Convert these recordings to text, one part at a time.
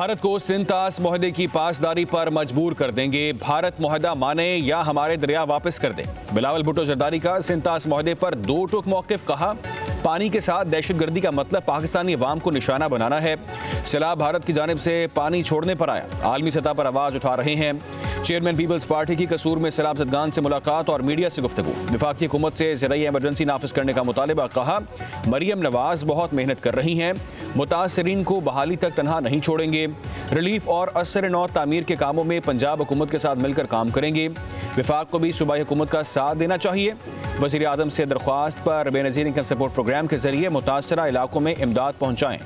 भारत को सिंतास मुआहदे की पासदारी पर मजबूर कर देंगे। भारत मुआहदा माने या हमारे दरिया वापस कर दे। बिलावल भुट्टो जरदारी का सिंतास मुआहदे पर दो टूक मौक़िफ़। कहा, पानी के साथ दहशतगर्दी का मतलब पाकिस्तानी अवाम को निशाना बनाना है। सैलाब भारत की जानिब से पानी छोड़ने पर आया, आलमी सतह पर आवाज़ उठा रहे हैं। चेयरमैन पीपल्स पार्टी की कसूर में सैलाब ज़दगान से मुलाकात और मीडिया से गुफ्तगू। वफाकी हुकूमत से ज़राई एमरजेंसी नाफिज करने का मुतालबा। कहा, मरियम नवाज बहुत मेहनत कर रही हैं, मुतासरीन को बहाली तक तनहा नहीं छोड़ेंगे। रिलीफ और असर नौ तामीर के कामों में पंजाब हुकूमत के साथ मिलकर काम करेंगे। वफाक को भी सूबाई हुकूमत का साथ देना चाहिए। वज़ीर आज़म से दरख्वास्त पर बेनज़ीर इनकम सपोर्ट प्रोग्राम के जरिए मुतासरा इलाकों में इमदाद पहुँचाएँ।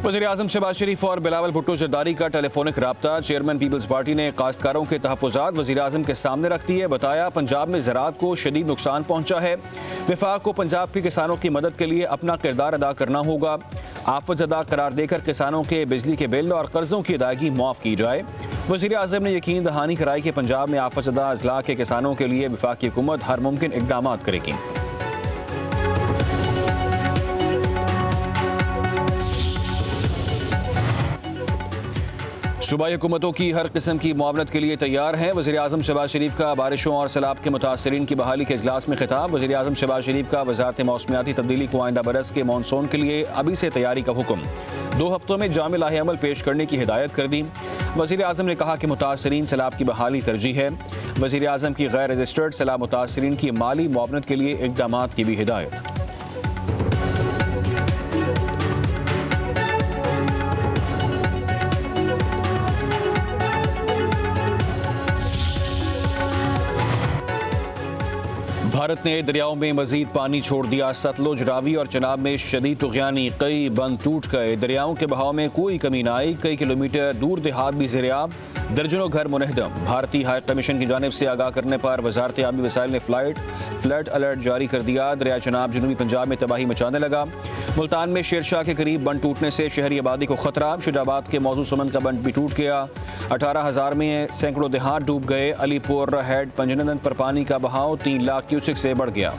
वज़ीर आज़म शहबाज शरीफ और बिलावल भुट्टो जरदारी का टेलीफोनिक राब्ता। चेयरमैन पीपल्स पार्टी ने काश्तकारों के तहफ़्फ़ुज़ात वज़ीर आज़म के सामने रख दिए। बताया, पंजाब में ज़राअत को शदीद नुकसान पहुँचा है। वफाक को पंजाब के किसानों की मदद के लिए अपना किरदार अदा करना होगा। आफत ज़दा करार देकर किसानों के बिजली के बिल और कर्ज़ों की अदायगी माफ़ की जाए। वज़ीर आज़म ने यकीन दहानी कराई कि पंजाब में आफत ज़दा अज़ला के किसानों के लिए वफाकी हुकूमत हर मुमकिन इक़दाम करेगी। सूबाई हुकूमतों की हर किस्म की मुआवनत के लिए तैयार हैं। वज़ीर आज़म शहबाज शरीफ का बारिशों और सैलाब के मुतासरीन की बहाली के इजलास में खिताब। वज़ीर आज़म शहबाज शरीफ का वज़ारत मौसमियाती तब्दीली को आइंदा बरस के मानसून के लिए अभी से तैयारी का हुक्म। 2 हफ्तों में जामे लाहे-अमल पेश करने की हिदायत कर दी। वज़ीर आज़म ने कहा कि मुतासरीन सैलाब की बहाली तरजीह है। वज़ीर आज़म की गैर रजिस्टर्ड सैलाब मुतासरीन की माली मुआवनत के लिए इक़दाम की भी हिदायत। भारत ने दरियाओं में मजीद पानी छोड़ दिया। सतलुज, रावी और चनाब में शदीद तुग़यानी, कई बंद टूट गए। दरियाओं के बहाव में कोई कमी न आई। कई किलोमीटर दूर देहात भी ज़ेर-ए-आब, दर्जनों घर मुनहदम। भारतीय हाई कमीशन की जानिब से आगाह करने पर वजारत आबी वसाइल ने फ्लड अलर्ट जारी कर दिया। दरिया चनाब जनूबी पंजाब में तबाही मचाने लगा। मुल्तान में शेरशाह के करीब बंद टूटने से शहरी आबादी को खतरा। शुजाबाद के मौजू सुमन का बंद भी टूट गया। 18,000 में सैकड़ों देहात डूब गए। अलीपुर हेड पंजनंदन पर पानी का बहाव 3 लाख क्यूसेक से बढ़ गया।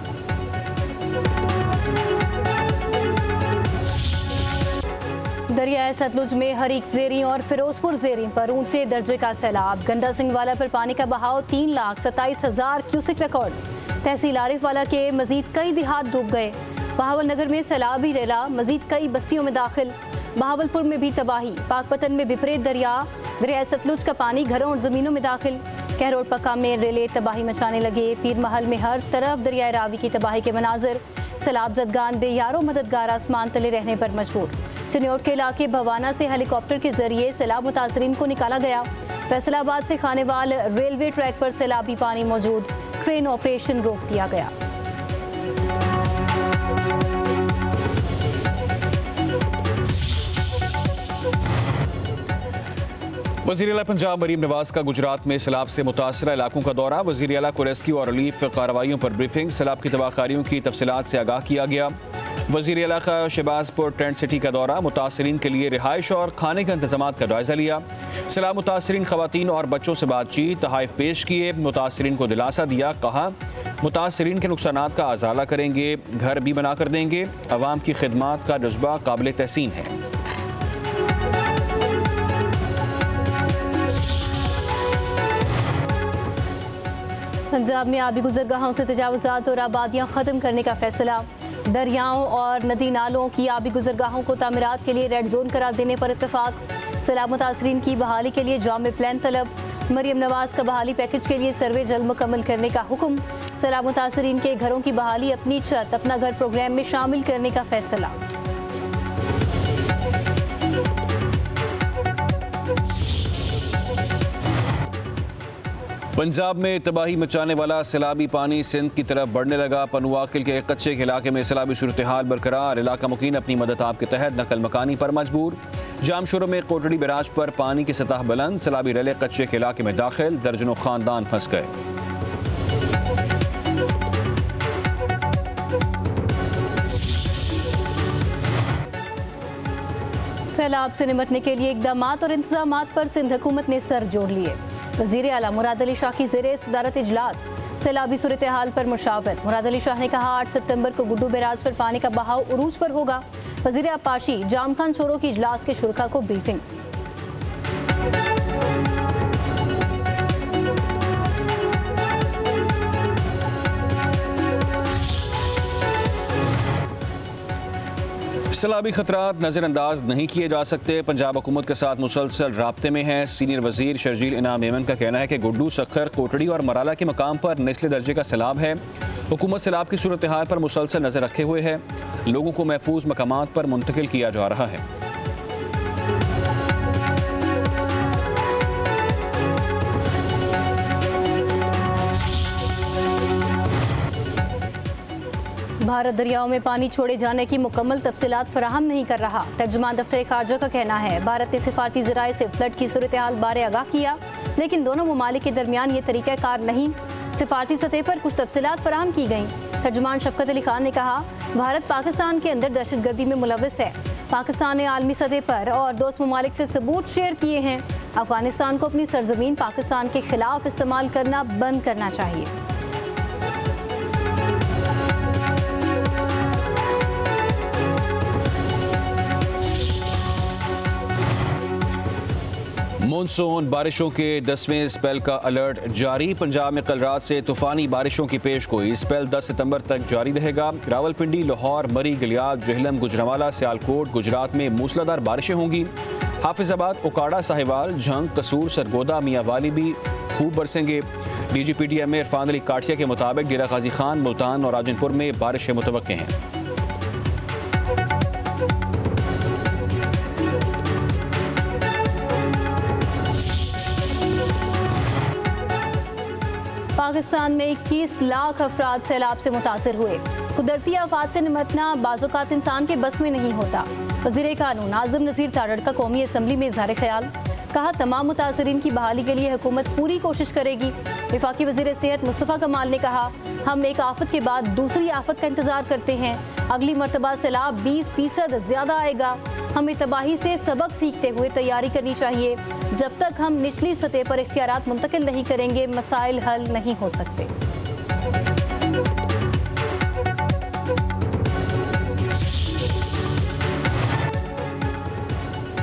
दरियाए सतलुज में हरीक ज़ेरी और फिरोजपुर ज़ेरी पर ऊंचे दर्जे का सैलाब। गंडा सिंह वाला पर पानी का बहाव 3,27,000 क्यूसेक रिकॉर्ड। तहसील आरिफ वाला के मजीद कई देहात डूब गए। बहावल नगर में सैलाबी रेला मजीद कई बस्तियों में दाखिल। बहावलपुर में भी तबाही। पाकपतन में विपरीत दरियाए सतलुज का पानी घरों और जमीनों में दाखिल। कहरोड पक्का में रेले तबाही मचाने लगे। पीर महल में हर तरफ दरियाए रावी की तबाही के मनाजिर। सैलाब ज़दगान बेयारो मददगार आसमान तले रहने पर मजबूर। चिन्योट के इलाके भवाना से हेलीकॉप्टर के जरिए सैलाब मुतासरीन को निकाला गया। फैसलाबाद से खानेवाल रेलवे ट्रैक पर सैलाबी पानी मौजूद। ट्रेन ऑपरेशन रोक दिया गया। वज़ीर आला पंजाब मरीम नवाज का गुजरात में सैलाब से मुतासरा इलाकों का दौरा। वज़ीर आला को रेस्क्यू और रिलीफ कार्रवाइयों पर ब्रीफिंग। सैलाब की तबाहकारियों की तफसीलात से आगाह किया गया। वज़ीर आला का शहबाजपुर टेंट सिटी का दौरा। मुतासरीन के लिए रिहाइश और खाने के इंतजामात का जायजा लिया। सैलाब मुतासरीन खवातीन और बच्चों से बातचीत, तहाइफ पेश किए। मुतासरीन को दिलासा दिया। कहा, मुतासरीन के नुकसानात का अजाला करेंगे, घर भी बना कर देंगे। अवाम की खिदमात का जज्बा काबिल तहसीन है। पंजाब में आबी गुजरगाहों से तजावुजात और आबादियाँ ख़त्म करने का फैसला। दरियाओं और नदी नालों की आबी गुजरगाहों को तामीरात के लिए रेड जोन करार देने पर इत्तफाक। सैलाब मुतासरीन की बहाली के लिए जामे प्लान तलब। मरियम नवाज का बहाली पैकेज के लिए सर्वे जल्द मुकम्मल करने का हुक्म। सैलाब मुतासरीन के घरों की बहाली अपनी छत अपना घर प्रोग्राम में शामिल करने का फैसला। पंजाब में तबाही मचाने वाला सैलाबी पानी सिंध की तरफ बढ़ने लगा। पनुआकिल के एक कच्चे के इलाके में सैलाबी सूरत हाल बरकरार। इलाका मुकीन अपनी मदद आप के तहत नकल मकानी पर मजबूर। जामशोरों में कोटड़ी बैराज पर पानी की सतह बुलंद। सैलाबी रेले कच्चे के इलाके में दाखिल। दर्जनों खानदान फंस गए। सैलाब से निपटने के लिए इकदामात और इंतजामात पर सिंध हुकूमत ने सर जोड़ लिए। वज़ीर आला मुराद अली शाह की ज़ेरे सदारत इजलास सैलाबी सूरत हाल पर मुशावरत। मुराद अली शाह ने कहा 8 सितंबर को गुड्डू बैराज पर पानी का बहाव उरूज पर होगा। वज़ीर आपाशी जाम खान शोरों की इजलास के शुरका को ब्रीफिंग। सैलाबी खतरात नज़रअंदाज नहीं किए जा सकते। पंजाब हुकूमत के साथ मुसलसल राब्ते में है। सीनियर वजीर शर्जील इनाम मेमन का कहना है कि गुड्डू, सक्खर, कोटड़ी और मराला के मकाम पर निचले दर्जे का सैलाब है। हुकूमत सैलाब की सूरत हाल पर मुसलसल नज़र रखे हुए है। लोगों को महफूज मकामात पर मुंतकिल किया जा रहा है। भारत दरियाओं में पानी छोड़े जाने की मुकम्मल तफसीलात फराहम नहीं कर रहा। तर्जुमान दफ्तर खारजा का कहना है भारत ने सिफारती ज़राए से फ्लड की सूरत हाल बारे आगाह किया, लेकिन दोनों ममालिक के दरमियान ये तरीक़ाकार नहीं। सिफारती सतह पर कुछ तफसीलात फराहम की गईं। तर्जुमान शफकत अली खान ने कहा भारत पाकिस्तान के अंदर दहशतगर्दी में मुलविस है। पाकिस्तान ने आलमी सतह पर और दोस्त ममालिक से सबूत शेयर किए हैं। अफगानिस्तान को अपनी सरजमीन पाकिस्तान के खिलाफ इस्तेमाल करना बंद करना चाहिए। मानसून बारिशों के 10वें स्पेल का अलर्ट जारी। पंजाब में कल रात से तूफानी बारिशों की पेशगोई। स्पेल 10 सितंबर तक जारी रहेगा। रावलपिंडी, लाहौर, मरी, गलियात, जेहलम, गुजरांवाला, सियालकोट, गुजरात में मूसलाधार बारिशें होंगी। हाफिजाबाद, ओकाड़ा, साहिवाल, झंग, कसूर, सरगोदा, मियांवाली भी खूब बरसेंगे। DGPTMA इरफान अली काठिया के मुताबिक डेरा गाजी खान, मुल्तान और राजनपुर में बारिशें मुतवक्के हैं। पाकिस्तान में 21 लाख अफराद सैलाब से मुतासर हुए। कुदरती आफात से निमटना बाज़-औक़ात इंसान के बस में नहीं होता। वज़ीर कानून आज़म नज़ीर तारड़ का कौमी असम्बली में इज़हार ख्याल। कहा तमाम मुतासरीन की बहाली के लिए हुकूमत पूरी कोशिश करेगी। वफाकी वज़ीर सेहत मुस्तफ़ा कमाल ने कहा हम एक आफत के बाद दूसरी आफत का इंतजार करते हैं। अगली मरतबा सैलाब 20% ज़्यादा आएगा। हमें तबाही से सबक सीखते हुए तैयारी करनी चाहिए। जब तक हम निचली सतह पर इख्तियारात मुंतकिल नहीं करेंगे, मसाइल हल नहीं हो सकते।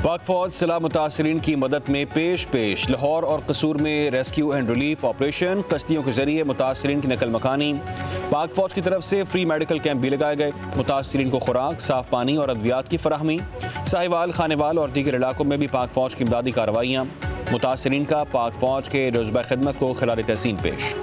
पाक फौज सैलाब मुतासरीन की मदद में पेश। लाहौर और कसूर में रेस्क्यू एंड रिलीफ ऑपरेशन। कश्तियों के जरिए मुतासरीन की नकल मकानी। पाक फौज की तरफ से फ्री मेडिकल कैंप भी लगाए गए। मुतासरीन को खुराक, साफ पानी और अद्वियात की फराहमी। साहिवाल, खानेवाल और दीगर इलाकों में भी पाक फौज की इमदादी कार्रवाइयाँ। मुतासरीन का पाक फौज के रुतबा खिदमत को खिलार तहसीन पेश।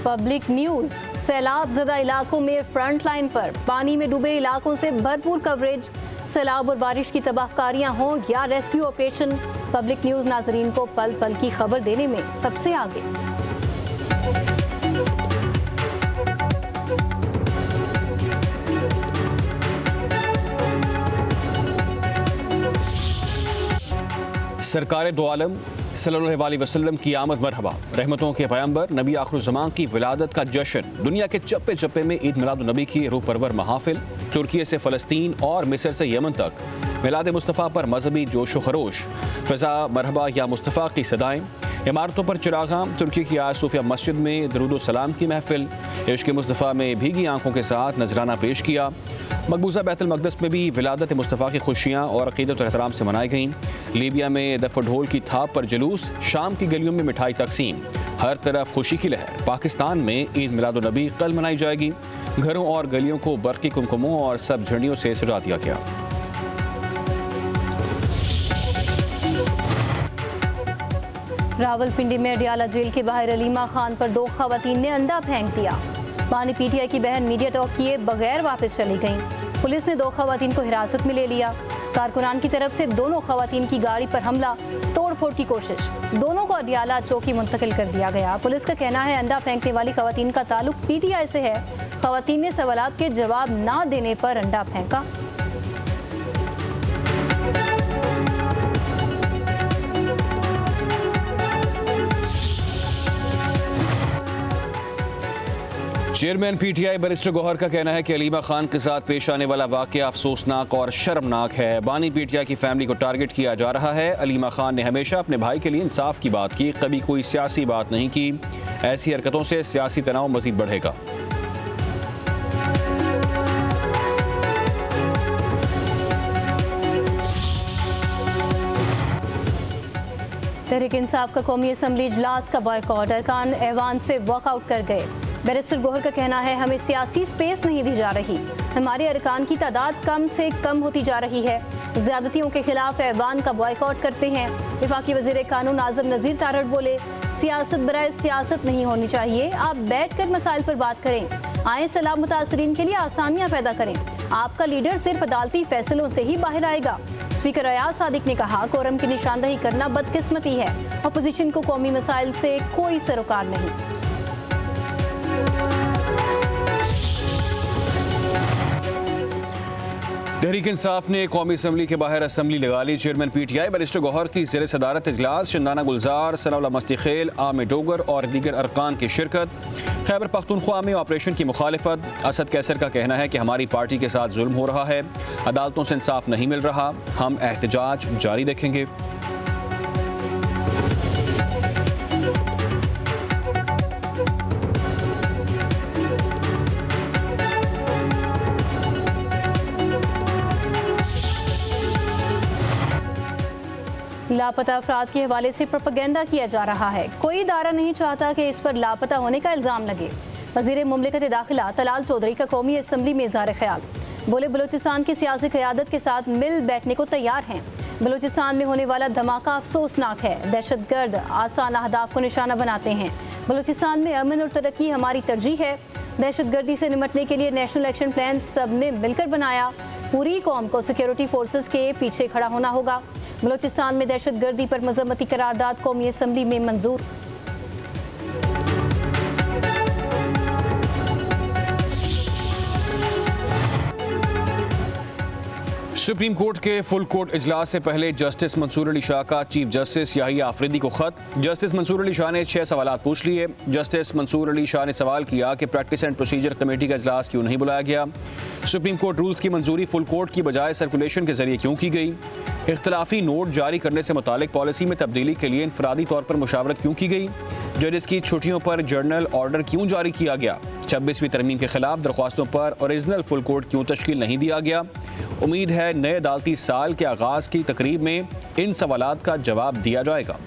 पब्लिक न्यूज़ सैलाब ज़दा इलाकों में फ्रंट लाइन पर। पानी में डूबे इलाकों से भरपूर कवरेज। सैलाब और बारिश की तबाहकारियां हों या रेस्क्यू ऑपरेशन, पब्लिक न्यूज़ नाजरीन को पल पल की खबर देने में सबसे आगे। सरकार दो आलम सल्लल्लाहु अलैहि वसल्लम की आमद मरहबा। रहमतों के पैगंबर नबी आखिरुज़्ज़मान की विलादत का जश्न। दुनिया के चप्पे चप्पे में ईद मिलाद नबी की रूह परवर महाफिल। तुर्की से फ़लस्तीन और मिस्र से यमन तक मिलाद मुस्तफ़ा पर मजहबी जोश व खरोश। फ़िज़ा मरहबा या मुस्तफ़ा की सदाएँ। इमारतों पर चिरागां। तुर्की की आज सूफिया मस्जिद में दरूद सलाम की महफिल। इश्क़ मुस्तफ़ा में भीगी आंखों के साथ नजराना पेश किया। मकबूजा बैतुल मक़दस में भी विलादत मुस्तफ़ा की खुशियाँ और अक़ीदत और एहतराम से मनाई गईं। लीबिया में दफ ढोल की थाप पर जुलूस। शाम की गलियों में मिठाई तकसीम। हर तरफ खुशी की लहर। पाकिस्तान में ईद मिलाद नबी कल मनाई जाएगी। घरों और गलियों को बरक़ी कुमकुमों और सब झंडियों से सजा दिया गया। रावलपिंडी में अडियाला जेल के बाहर अलीमा खान पर 2 खवातीन ने अंडा फेंक दिया। पानी PTI की बहन मीडिया टॉक किए बगैर वापस चली गईं। पुलिस ने 2 खवातीन को हिरासत में ले लिया। कारकुनान की तरफ से दोनों खवातीन की गाड़ी पर हमला, तोड़फोड़ की कोशिश। दोनों को अडियाला चौकी मुंतकिल कर दिया गया। पुलिस का कहना है अंडा फेंकने वाली खवातीन का ताल्लुक PTI से है। खवातीन ने सवालात के जवाब ना देने पर अंडा फेंका। चेयरमैन पीटीआई बैरिस्टर गौहर का कहना है कि अलीमा खान के साथ पेश आने वाला वाकया अफसोसनाक और शर्मनाक है। बानी पीटीआई की फैमिली को टारगेट किया जा रहा है। अलीमा खान ने हमेशा अपने भाई के लिए इंसाफ की बात की, कभी कोई सियासी बात नहीं की। ऐसी हरकतों से सियासी तनाव मजीद बढ़ेगा। तहरीक इंसाफ का कौमी असम्बली इजलास का बॉयकॉट, अरकान ऐवान से वॉकआउट कर गए। बैरिस्टर गौहर का कहना है हमें सियासी स्पेस नहीं दी जा रही, हमारे अरकान की तादाद कम से कम होती जा रही है। ज्यादतियों के खिलाफ ऐवान का बॉयकॉट करते हैं। वफाकी वज़ीर कानून आज़म नज़ीर तारड़ बोले, सियासत बराए सियासत नहीं होनी चाहिए, आप बैठ कर मसाइल पर बात करें, आए सलाह मुतासरीन के लिए आसानियाँ पैदा करें। आपका लीडर सिर्फ अदालती फैसलों से ही बाहर आएगा। स्पीकर अयाज सादिक ने कहा, कोरम की निशानदही करना बदकिस्मती है, अपोजिशन को कौमी मसाइल से कोई सरोकार नहीं। तहरीक इंसाफ ने कौमी असम्बली के बाहर असम्बली लगा ली। चेयरमैन पीटीआई बैरिस्टर गौहर की ज़ेर सदारत इजलास, चंदाना गुलजार, सनाउल्ला मस्ती-खेल, आमिर डोगर और दीगर अरकान की शिरकत। खैबर पख्तूनख्वा में ऑपरेशन की मुखालिफत। असद कैसर का कहना है कि हमारी पार्टी के साथ जुल्म हो रहा है, अदालतों से इंसाफ नहीं मिल रहा, हम एहतजाज जारी रखेंगे। लापता अफराद के हवाले से प्रोपेगेंडा किया जा रहा है। कोई इदारा नहीं चाहता कि इस पर लापता होने का इल्ज़ाम लगे। वज़ीर मुमलिकत दाखिला तलाल चौधरी का कौमी असम्बली में इज़हार ख्याल, बोले बलूचिस्तान की सियासी क़यादत के साथ मिल बैठने को तैयार हैं। बलूचिस्तान में होने वाला धमाका अफसोसनाक है। दहशतगर्द आसान अहदाफ को निशाना बनाते हैं। बलूचिस्तान में अमन और तरक्की हमारी तरजीह है। दहशतगर्दी से निपटने के लिए नेशनल एक्शन प्लान सबने मिलकर बनाया। पूरी कौम को सिक्योरिटी फोर्सेस के पीछे खड़ा होना होगा। बलूचिस्तान में दहशतगर्दी पर मजम्मती करारदाद कौमी असम्बली में मंजूर। सुप्रीम कोर्ट के फुल कोर्ट इजलास से पहले जस्टिस मंसूर अली शाह का चीफ जस्टिस याहिया आफरीदी को खत। जस्टिस मंसूर अली शाह ने 6 सवालात पूछ लिए। जस्टिस मंसूर अली शाह ने सवाल किया कि प्रैक्टिस एंड प्रोसीजर कमेटी का इजलास क्यों नहीं बुलाया गया। सुप्रीम कोर्ट रूल्स की मंजूरी फुल कोर्ट की बजाय सर्कुलेशन के जरिए क्यों की गई। इख्तलाफी नोट जारी करने से मुतालिक पॉलिसी में तब्दीली के लिए इनफरादी तौर पर मुशावरत क्यों की गई। जजेस की छुट्टियों पर जर्नल ऑर्डर क्यों जारी किया गया। 26वीं तरमीम के खिलाफ दरख्वास्तों पर ओरिजिनल फुल कोर्ट क्यों तश्कील नहीं दिया गया। उम्मीद है नए अदालती साल के आगाज की तकरीब में इन सवालात का जवाब दिया जाएगा।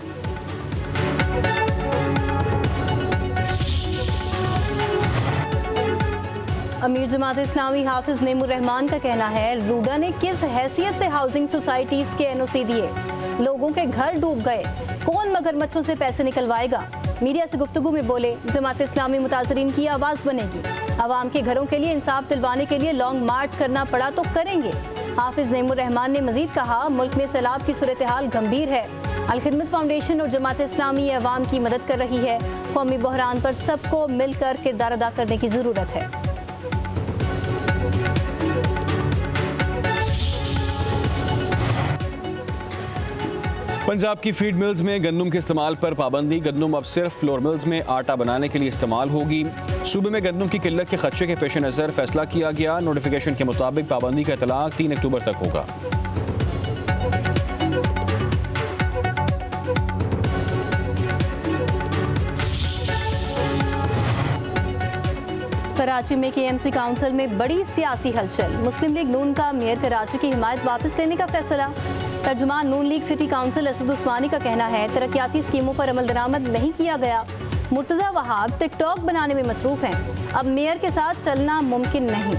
अमीर जमात इस्लामी हाफिज नेमुर रहमान का कहना है, रूडा ने किस हैसियत से हाउसिंग सोसाइटीज के एनओसी दिए, लोगों के घर डूब गए, कौन मगरमच्छों से पैसे निकलवाएगा। मीडिया से गुफ्तगू में बोले, जमात इस्लामी मुतासरीन की आवाज़ बनेगी, आवाम के घरों के लिए इंसाफ दिलवाने के लिए लॉन्ग मार्च करना पड़ा तो करेंगे। हाफिज नेमुर रहमान ने मजीद कहा, मुल्क में सैलाब की सूरत हाल गंभीर है। अल खिदमत फाउंडेशन और जमात इस्लामी अवाम की मदद कर रही है। कौमी बहरान पर सबको मिलकर किरदार अदा करने की ज़रूरत है। पंजाब की फीड मिल्स में गंदम के इस्तेमाल पर पाबंदी। गंदम अब सिर्फ फ्लोर मिल्स में आटा बनाने के लिए इस्तेमाल होगी। सूबे में गंदम की किल्लत के खदशे के पेश नज़र फैसला किया गया। नोटिफिकेशन के मुताबिक पाबंदी का इतलाक 3 अक्टूबर तक होगा। कराची में केएमसी काउंसिल में बड़ी सियासी हलचल। मुस्लिम लीग नून का मेयर कराची की हिमायत वापस लेने का फैसला। तर्जुमान नून लीग सिटी काउंसिल असद उस्मानी का कहना है, तरक्याती स्कीमों पर अमल दरामद नहीं किया गया। मुर्तज़ा वहाब टिकटॉक बनाने में मसरूफ हैं, अब मेयर के साथ चलना मुमकिन नहीं।